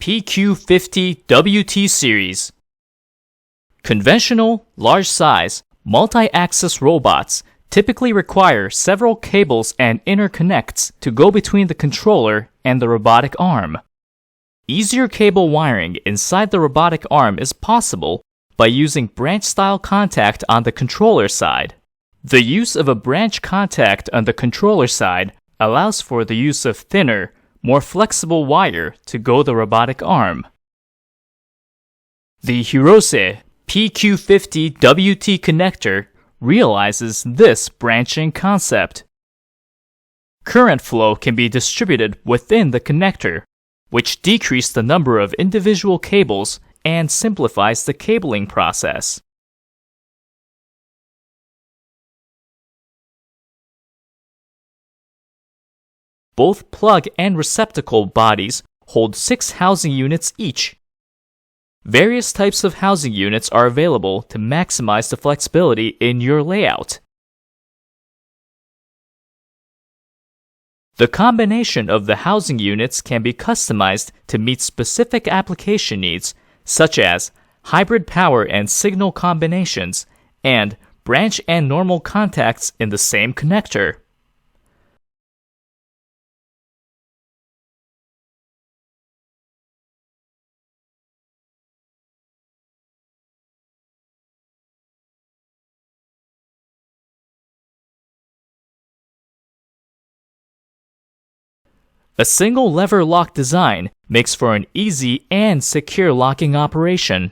PQ50WT series. Conventional, large-size, multi-axis robots typically require several cables and interconnects to go between the controller and the robotic arm. Easier cable wiring inside the robotic arm is possible by using branch-style contact on the controller side. The use of a branch contact on the controller side allows for the use of thinner, more flexible wire to go the robotic arm. The Hirose PQ50WT connector realizes this branching concept. Current flow can be distributed within the connector, which decreases the number of individual cables and simplifies the cabling process. Both plug and receptacle bodies hold 6 housing units each. Various types of housing units are available to maximize the flexibility in your layout. The combination of the housing units can be customized to meet specific application needs, such as hybrid power and signal combinations, and branch and normal contacts in the same connector. A single lever lock design makes for an easy and secure locking operation.